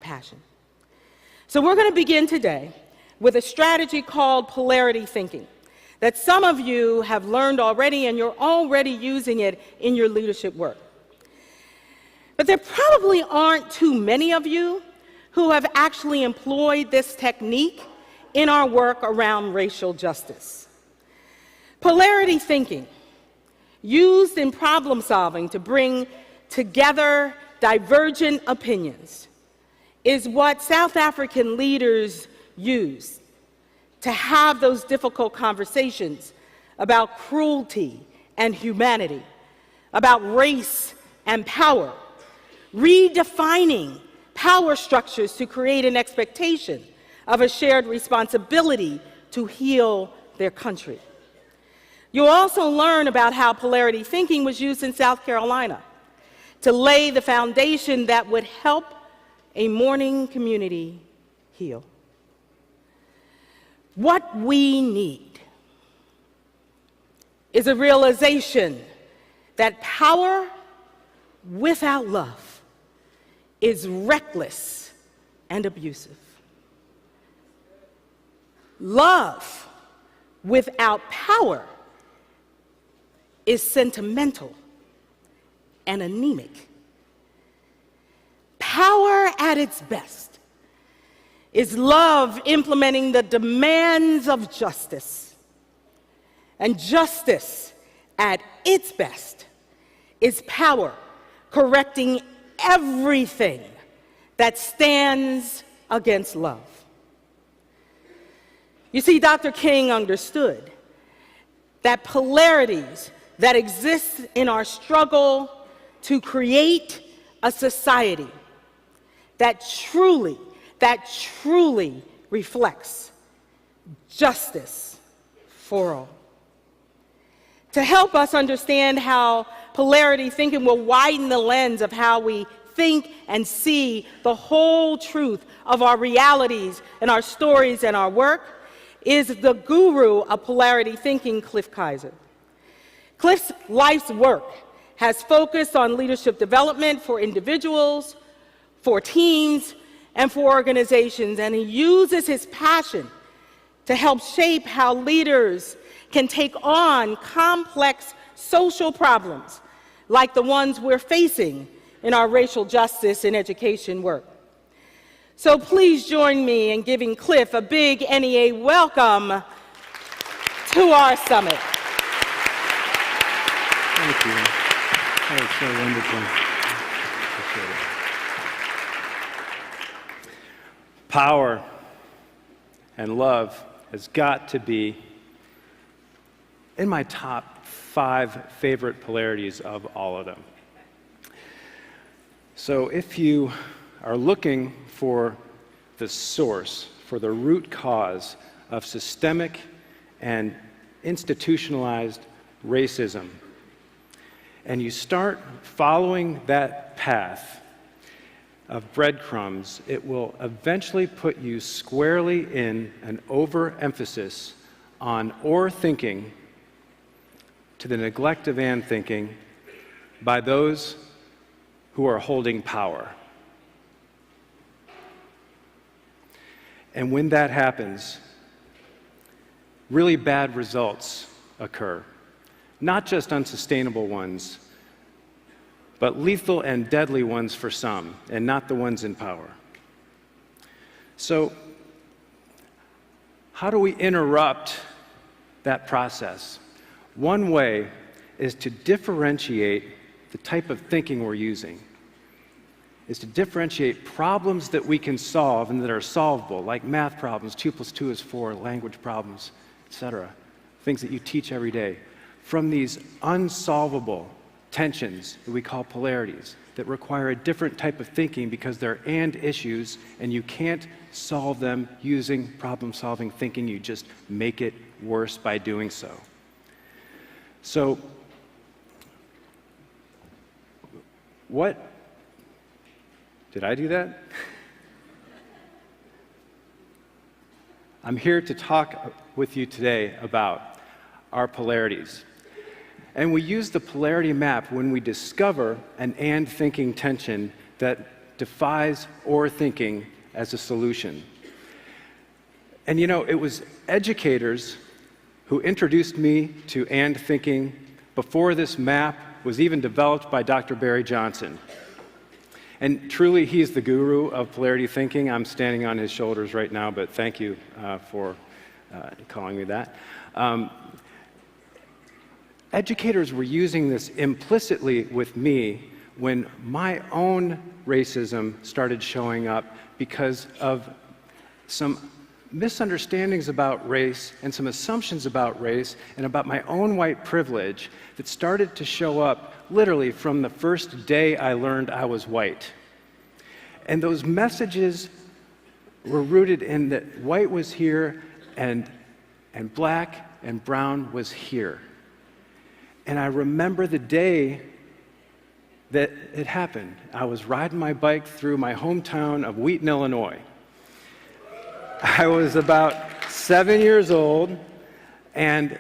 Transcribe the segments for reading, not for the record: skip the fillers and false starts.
passion. So we're going to begin today with a strategy called polarity thinking that some of you have learned already, and you're already using it in your leadership work. But there probably aren't too many of you who have actually employed this technique in our work around racial justice. Polarity thinking, used in problem solving to bring together divergent opinions, is what South African leaders use to have those difficult conversations about cruelty and humanity, about race and power, redefining power structures to create an expectation of a shared responsibility to heal their country. You'll also learn about how polarity thinking was used in South Carolina to lay the foundation that would help a mourning community heal. What we need is a realization that power without love is reckless and abusive. Love without power is sentimental and anemic. Power at its best is love implementing the demands of justice. And justice at its best is power correcting everything that stands against love. You see, Dr. King understood that polarities that exist in our struggle to create a society that truly reflects justice for all. To help us understand how polarity thinking will widen the lens of how we think and see the whole truth of our realities and our stories and our work is the guru of polarity thinking, Cliff Kayser. Cliff's life's work has focused on leadership development for individuals, for teams, and for organizations, and he uses his passion to help shape how leaders can take on complex social problems like the ones we're facing in our racial justice and education work. So please join me in giving Cliff a big NEA welcome to our summit. Thank you. That was so wonderful. Appreciate it. Power and love has got to be in my top 5 favorite polarities of all of them. So if you are looking for the source, for the root cause of systemic and institutionalized racism, and you start following that path of breadcrumbs, it will eventually put you squarely in an overemphasis on or thinking to the neglect of and thinking by those who are holding power. And when that happens, really bad results occur. Not just unsustainable ones, but lethal and deadly ones for some, and not the ones in power. So, how do we interrupt that process? One way is to differentiate the type of thinking we're using, is to differentiate problems that we can solve and that are solvable, like math problems, 2 + 2 is 4, language problems, etc., things that you teach every day, from these unsolvable tensions that we call polarities that require a different type of thinking because they're and issues, and you can't solve them using problem-solving thinking. You just make it worse by doing so. So, what? Did I do that? I'm here to talk with you today about our polarities. And we use the polarity map when we discover an and thinking tension that defies or thinking as a solution. And it was educators who introduced me to and thinking before this map was even developed by Dr. Barry Johnson. And truly, he's the guru of polarity thinking. I'm standing on his shoulders right now, but thank you for calling me that. Educators were using this implicitly with me when my own racism started showing up because of some misunderstandings about race and some assumptions about race and about my own white privilege that started to show up literally from the first day I learned I was white. And those messages were rooted in that white was here and black and brown was here. And I remember the day that it happened. I was riding my bike through my hometown of Wheaton, Illinois. I was about 7 years old, and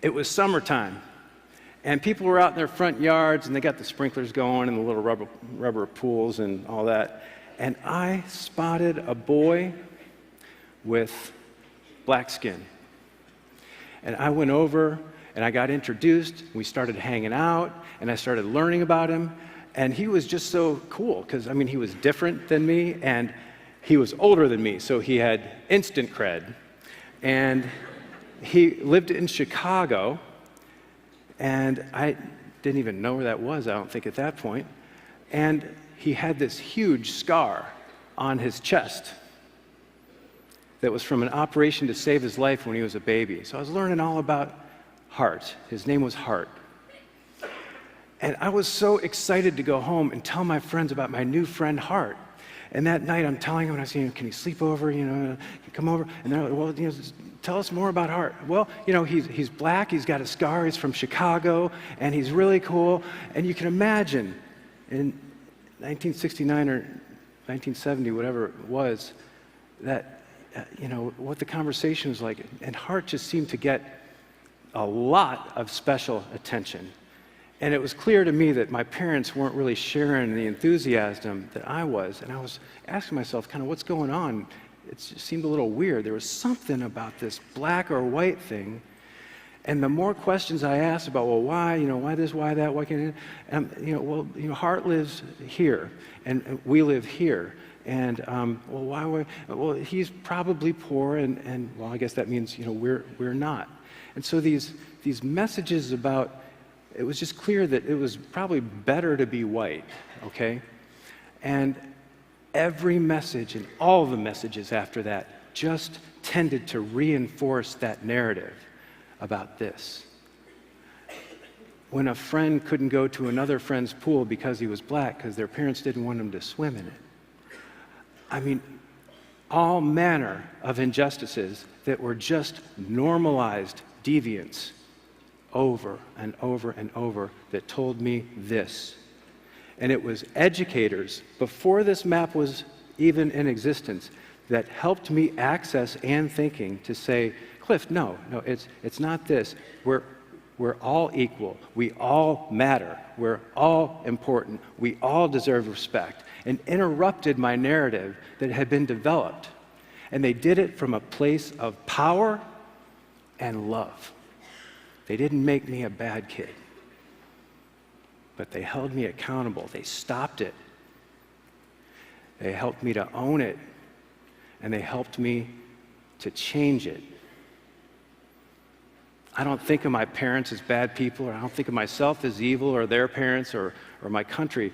it was summertime. And people were out in their front yards, and they got the sprinklers going and the little rubber pools and all that. And I spotted a boy with black skin. And I went over, and I got introduced. We started hanging out, and I started learning about him. And he was just so cool, because, he was different than me, and he was older than me, so he had instant cred. And he lived in Chicago, and I didn't even know where that was, I don't think, at that point. And he had this huge scar on his chest that was from an operation to save his life when he was a baby. So I was learning all about Hart. His name was Hart. And I was so excited to go home and tell my friends about my new friend Hart. And that night I'm telling them, and I was saying, can he sleep over, come over? And they're like, well, tell us more about Hart. Well, he's black, he's got a scar, he's from Chicago, and he's really cool. And you can imagine in 1969 or 1970, whatever it was, that, what the conversation was like. And Hart just seemed to get a lot of special attention. And it was clear to me that my parents weren't really sharing the enthusiasm that I was. And I was asking myself, kind of, what's going on? It just seemed a little weird. There was something about this black or white thing. And the more questions I asked about, well, why, why this, why that, why can't it? Hart lives here, and we live here. And, well, he's probably poor, and well, I guess that means, we're not. And so these messages about, it was just clear that it was probably better to be white, okay? And every message and all the messages after that just tended to reinforce that narrative about this. When a friend couldn't go to another friend's pool because he was black because their parents didn't want him to swim in it. All manner of injustices that were just normalized deviance over and over and over that told me this. And it was educators, before this map was even in existence, that helped me access and thinking to say, Cliff, no, it's not this. We're all equal. We all matter. We're all important. We all deserve respect. And interrupted my narrative that had been developed. And they did it from a place of power and love. They didn't make me a bad kid, but they held me accountable. They stopped it. They helped me to own it, and they helped me to change it. I don't think of my parents as bad people, or I don't think of myself as evil, or their parents, or my country.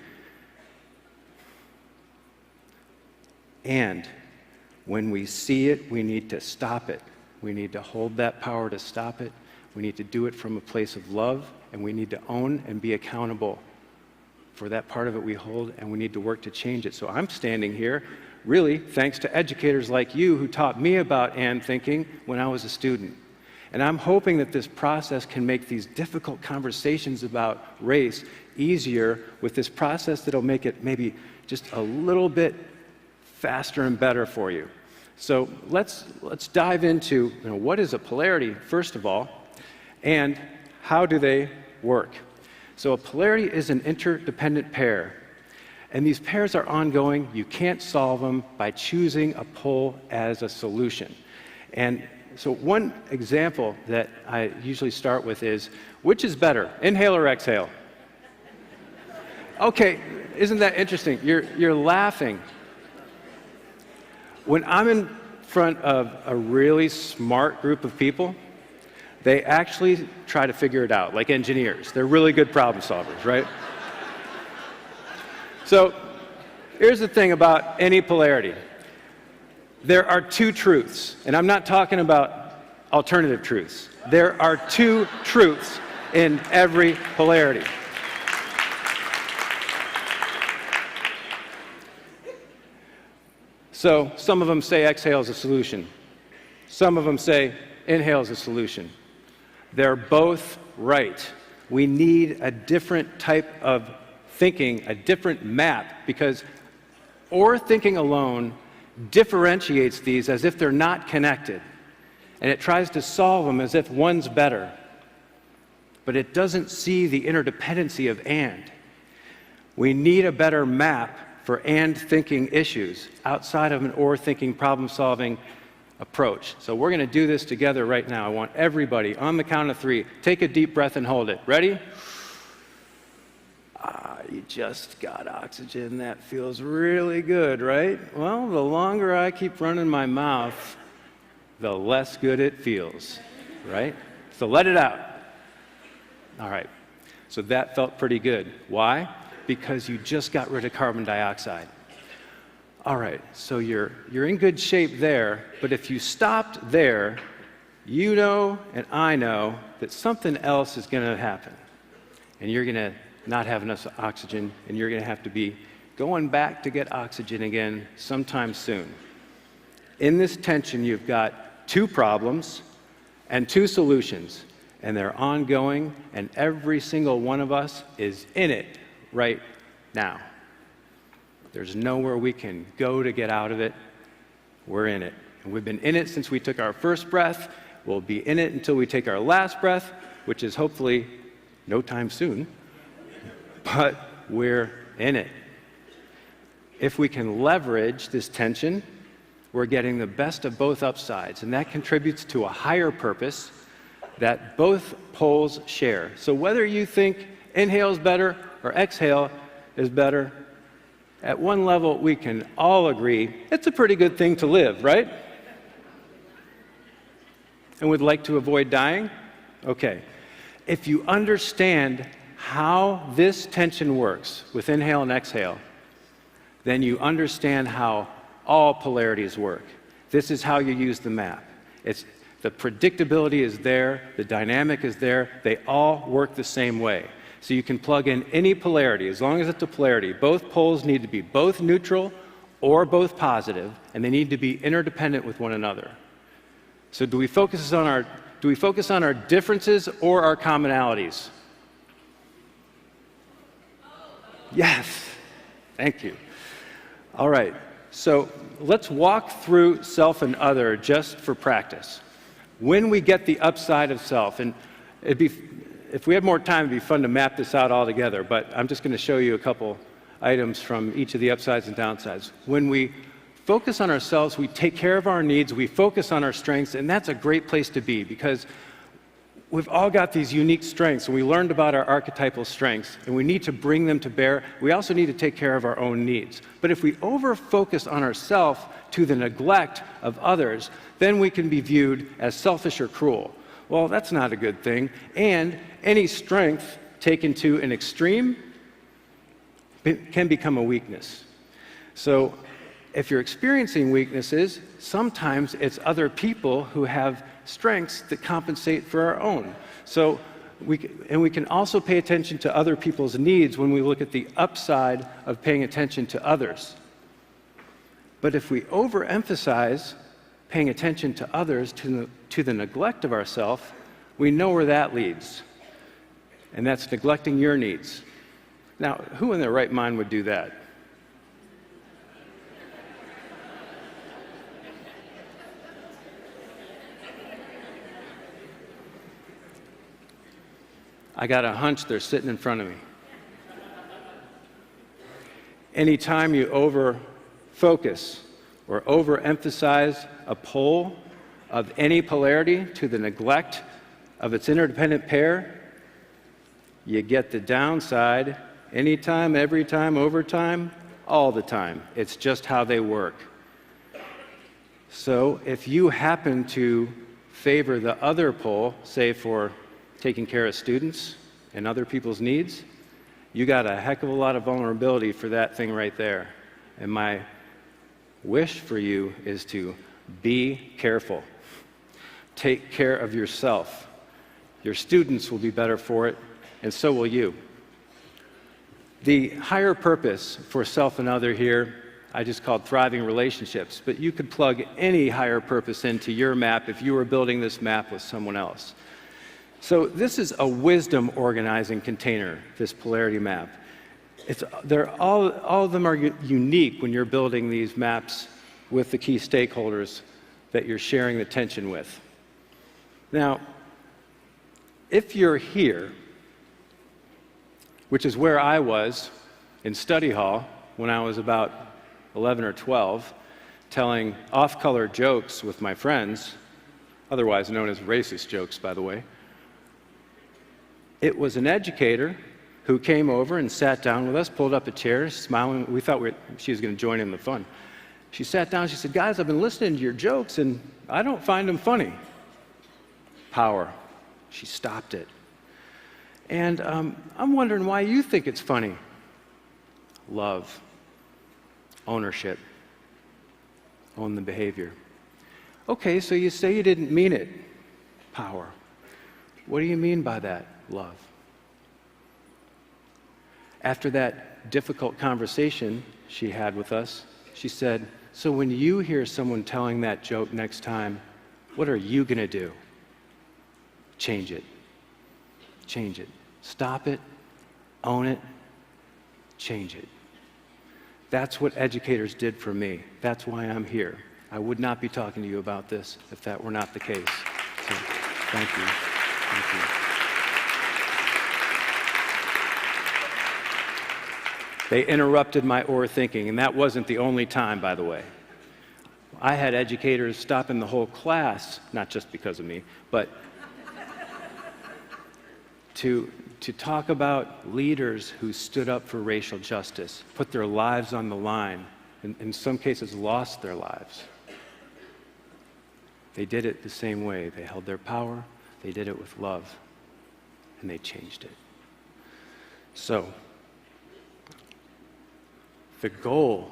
And when we see it, we need to stop it. We need to hold that power to stop it. We need to do it from a place of love, and we need to own and be accountable for that part of it we hold, and we need to work to change it. So I'm standing here, really, thanks to educators like you who taught me about and thinking when I was a student. And I'm hoping that this process can make these difficult conversations about race easier with this process that'll make it maybe just a little bit faster and better for you. So let's dive into what is a polarity, first of all, and how do they work? So a polarity is an interdependent pair. And these pairs are ongoing. You can't solve them by choosing a pole as a solution. And so one example that I usually start with is, which is better, inhale or exhale? Okay, isn't that interesting? You're laughing. When I'm in front of a really smart group of people, they actually try to figure it out, like engineers. They're really good problem solvers, right? So here's the thing about any polarity. There are two truths, and I'm not talking about alternative truths. There are two truths in every polarity. So some of them say exhale is a solution. Some of them say inhale is a solution. They're both right. We need a different type of thinking, a different map, because or thinking alone differentiates these as if they're not connected, and it tries to solve them as if one's better, but it doesn't see the interdependency of and. We need a better map for and thinking issues outside of an or thinking problem-solving approach. So we're going to do this together right now. I want everybody, on the count of 3, take a deep breath and hold it. Ready? You just got oxygen. That feels really good, right? Well, the longer I keep running my mouth, the less good it feels, right? So let it out. All right. So that felt pretty good. Why? Because you just got rid of carbon dioxide. All right, so you're in good shape there, but if you stopped there, you know and I know that something else is going to happen. And you're going to not have enough oxygen, and you're going to have to be going back to get oxygen again sometime soon. In this tension, you've got 2 problems and 2 solutions, and they're ongoing, and every single one of us is in it right now. There's nowhere we can go to get out of it. We're in it. And we've been in it since we took our first breath. We'll be in it until we take our last breath, which is hopefully no time soon. But we're in it. If we can leverage this tension, we're getting the best of both upsides, and that contributes to a higher purpose that both poles share. So whether you think inhale is better or exhale is better, at one level we can all agree it's a pretty good thing to live, right? And would like to avoid dying? Okay. If you understand how this tension works with inhale and exhale, then you understand how all polarities work. This is how you use the map. The predictability is there, the dynamic is there, they all work the same way. So you can plug in any polarity, as long as it's a polarity. Both poles need to be both neutral or both positive, and they need to be interdependent with one another. So do we focus on our differences or our commonalities? Yes, thank you. All right, so let's walk through self and other just for practice. When we get the upside of self, and if we had more time, it'd be fun to map this out all together, but I'm just going to show you a couple items from each of the upsides and downsides. When we focus on ourselves, we take care of our needs, we focus on our strengths, and that's a great place to be because we've all got these unique strengths, and we learned about our archetypal strengths, and we need to bring them to bear. We also need to take care of our own needs. But if we over-focus on ourselves to the neglect of others, then we can be viewed as selfish or cruel. Well, that's not a good thing. And any strength taken to an extreme can become a weakness. So if you're experiencing weaknesses, sometimes it's other people who have strengths that compensate for our own. So we can also pay attention to other people's needs when we look at the upside of paying attention to others. But if we overemphasize paying attention to others to the neglect of ourselves, we know where that leads. And that's neglecting your needs. Now, who in their right mind would do that? I got a hunch they're sitting in front of me. Anytime you over-focus or overemphasize a pole of any polarity to the neglect of its interdependent pair, you get the downside anytime, every time, over time, all the time. It's just how they work. So if you happen to favor the other pole, say for taking care of students and other people's needs, you got a heck of a lot of vulnerability for that thing right there. And my wish for you is to be careful. Take care of yourself. Your students will be better for it, and so will you. The higher purpose for self and other here, I just called thriving relationships, but you could plug any higher purpose into your map if you were building this map with someone else. So this is a wisdom organizing container, this polarity map. All of them are unique when you're building these maps with the key stakeholders that you're sharing the tension with. Now, if you're here, which is where I was in study hall when I was about 11 or 12, telling off-color jokes with my friends, otherwise known as racist jokes, by the way. It was an educator who came over and sat down with us, pulled up a chair, smiling. We thought she was going to join in the fun. She sat down, she said, "Guys, I've been listening to your jokes, and I don't find them funny." Power. She stopped it. And I'm wondering why you think it's funny. Love. Ownership. Own the behavior. Okay, so you say you didn't mean it. Power. What do you mean by that? Love. After that difficult conversation she had with us, she said, "So when you hear someone telling that joke next time, what are you going to do?" Change it. Change it. Stop it. Own it. Change it. That's what educators did for me. That's why I'm here. I would not be talking to you about this if that were not the case. So, thank you. Thank you. They interrupted my or thinking, and that wasn't the only time, by the way. I had educators stopping the whole class, not just because of me, but to talk about leaders who stood up for racial justice, put their lives on the line, and in some cases lost their lives. They did it the same way. They held their power, they did it with love, and they changed it. So, the goal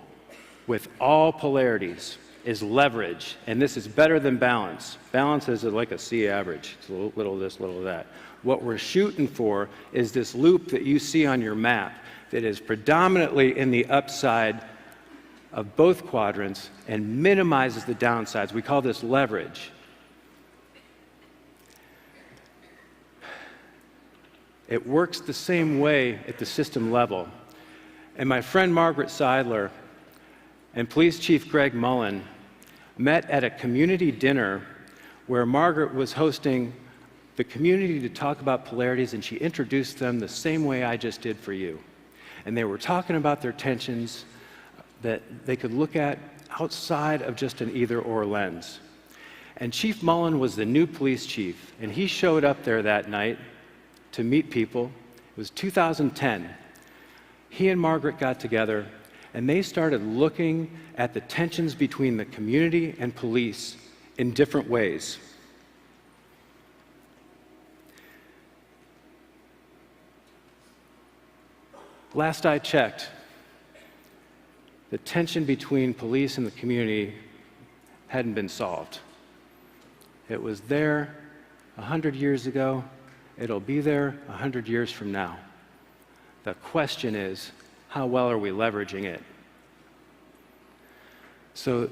with all polarities is leverage, and this is better than balance. Balance is like a C average. It's a little of this, little of that. What we're shooting for is this loop that you see on your map that is predominantly in the upside of both quadrants and minimizes the downsides. We call this leverage. It works the same way at the system level. And my friend Margaret Seidler and Police Chief Greg Mullen met at a community dinner where Margaret was hosting the community to talk about polarities, and she introduced them the same way I just did for you. And they were talking about their tensions that they could look at outside of just an either-or lens. And Chief Mullen was the new police chief, and he showed up there that night to meet people. It was 2010. He and Margaret got together, and they started looking at the tensions between the community and police in different ways. Last I checked, the tension between police and the community hadn't been solved. It was there 100 years ago. It'll be there 100 years from now. The question is, how well are we leveraging it? So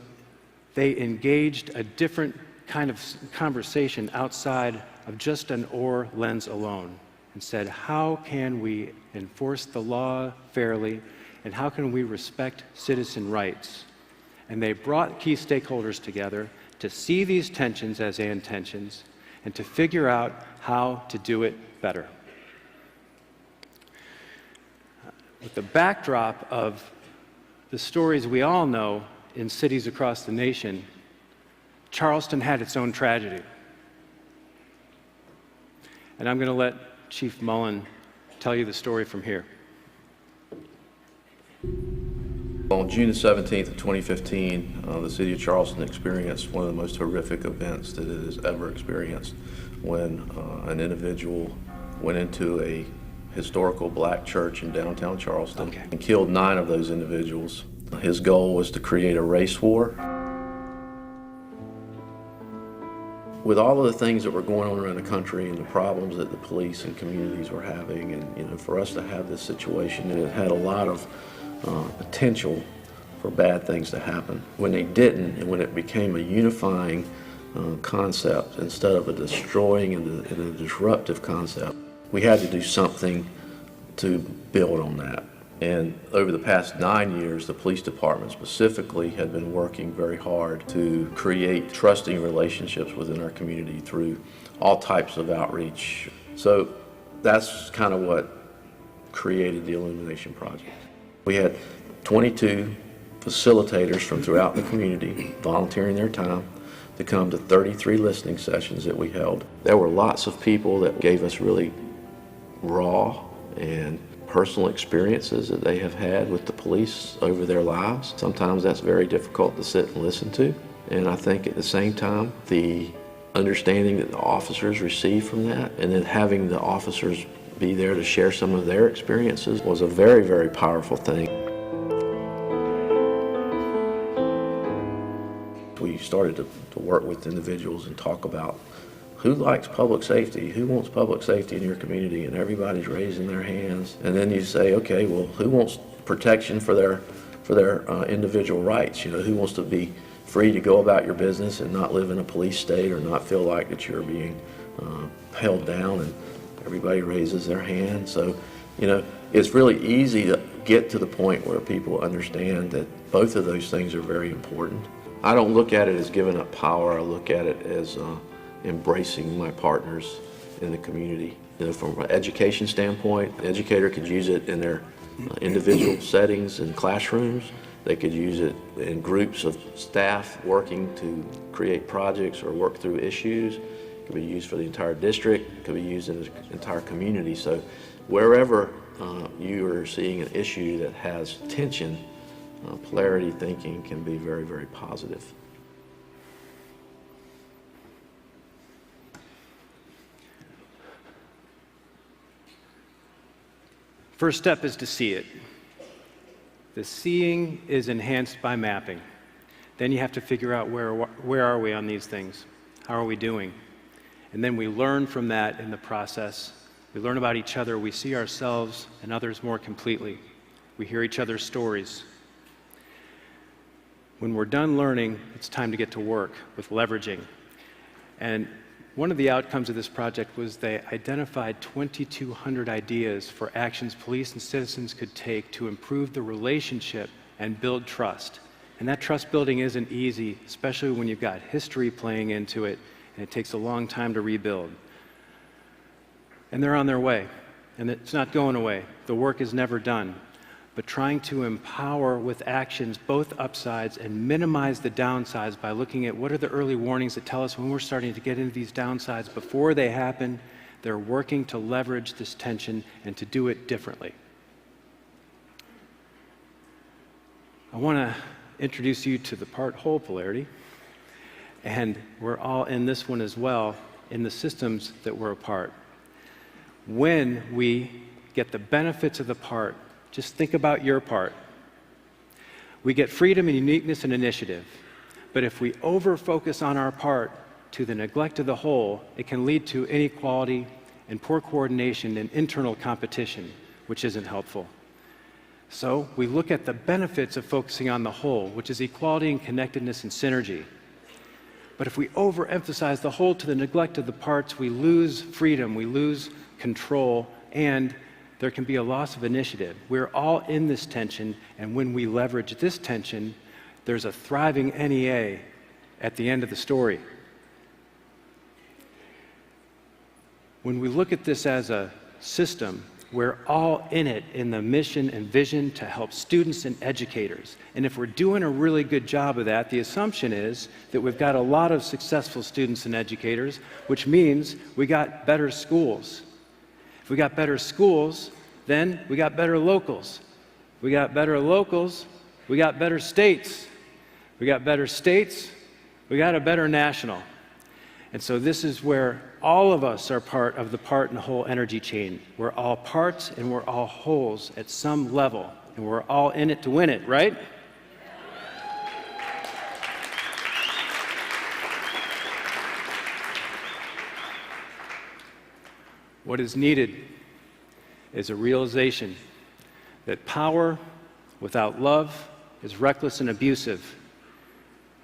they engaged a different kind of conversation outside of just an or lens alone and said, how can we enforce the law fairly, and how can we respect citizen rights? And they brought key stakeholders together to see these tensions as and tensions and to figure out how to do it better. With the backdrop of the stories we all know in cities across the nation, Charleston had its own tragedy. And I'm going to let Chief Mullen tell you the story from here. On June 17th of 2015, the city of Charleston experienced one of the most horrific events that it has ever experienced when an individual went into a historical black church in downtown Charleston and killed 9 of those individuals. His goal was to create a race war. With all of the things that were going on around the country and the problems that the police and communities were having, and for us to have this situation, it had a lot of potential for bad things to happen. When they didn't, and when it became a unifying concept instead of a destroying and a disruptive concept, we had to do something to build on that. And over the past 9 years, the police department specifically had been working very hard to create trusting relationships within our community through all types of outreach. So that's kind of what created the Illumination Project. We had 22 facilitators from throughout the community volunteering their time to come to 33 listening sessions that we held. There were lots of people that gave us really raw and personal experiences that they have had with the police over their lives. Sometimes that's very difficult to sit and listen to. And I think at the same time, the understanding that the officers received from that, and then having the officers be there to share some of their experiences, was a very, very powerful thing. We started to work with individuals and talk about who likes public safety, who wants public safety in your community, and everybody's raising their hands. And then you say, okay, well, who wants protection for their individual rights? You know, who wants to be free to go about your business and not live in a police state or not feel like that you're being held down? And everybody raises their hand. So, you know, it's really easy to get to the point where people understand that both of those things are very important. I don't look at it as giving up power. I look at it as embracing my partners in the community. You know, from an education standpoint, the educator could use it in their individual settings in classrooms. They could use it in groups of staff working to create projects or work through issues. It could be used for the entire district. It could be used in the entire community. So wherever you are seeing an issue that has tension, polarity thinking can be very, very positive. First step is to see it. The seeing is enhanced by mapping. Then you have to figure out where are we on these things? How are we doing? And then we learn from that in the process. We learn about each other. We see ourselves and others more completely. We hear each other's stories. When we're done learning, it's time to get to work with leveraging. And one of the outcomes of this project was they identified 2,200 ideas for actions police and citizens could take to improve the relationship and build trust. And that trust building isn't easy, especially when you've got history playing into it, and it takes a long time to rebuild. And they're on their way, and it's not going away. The work is never done. But trying to empower with actions both upsides and minimize the downsides by looking at what are the early warnings that tell us when we're starting to get into these downsides before they happen. They're working to leverage this tension and to do it differently. I want to introduce you to the part-whole polarity, and we're all in this one as well, in the systems that we're a part. When we get the benefits of the part, just think about your part. We get freedom and uniqueness and initiative. But if we over-focus on our part to the neglect of the whole, it can lead to inequality and poor coordination and internal competition, which isn't helpful. So we look at the benefits of focusing on the whole, which is equality and connectedness and synergy. But if we overemphasize the whole to the neglect of the parts, we lose freedom, we lose control, and there can be a loss of initiative. We're all in this tension, and when we leverage this tension, there's a thriving NEA at the end of the story. When we look at this as a system, We're all in it in the mission and vision to help students and educators. And if we're doing a really good job of that, the assumption is that we've got a lot of successful students and educators, which means we got better schools. If we got better schools, then we got better locals. We got better locals, we got better states. We got better states, we got a better national. And so this is where all of us are part of the part and whole energy chain. We're all parts and we're all wholes at some level, and we're all in it to win it, right? What is needed is a realization that power without love is reckless and abusive,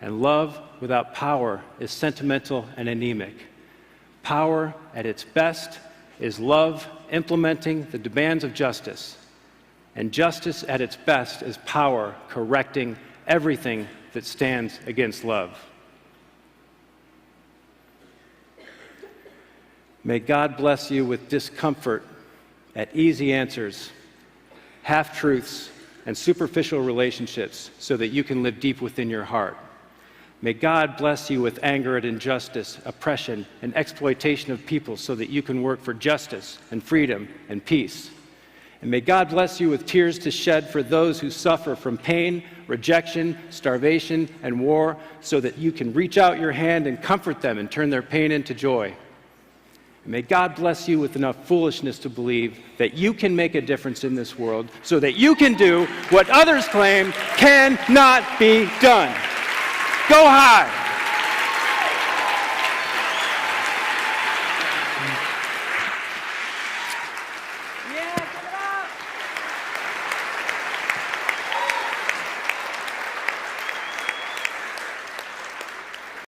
and love without power is sentimental and anemic. Power at its best is love implementing the demands of justice, and justice at its best is power correcting everything that stands against love. May God bless you with discomfort at easy answers, half-truths, and superficial relationships so that you can live deep within your heart. May God bless you with anger at injustice, oppression, and exploitation of people so that you can work for justice and freedom and peace. And may God bless you with tears to shed for those who suffer from pain, rejection, starvation, and war so that you can reach out your hand and comfort them and turn their pain into joy. And may God bless you with enough foolishness to believe that you can make a difference in this world so that you can do what others claim cannot be done. Go high.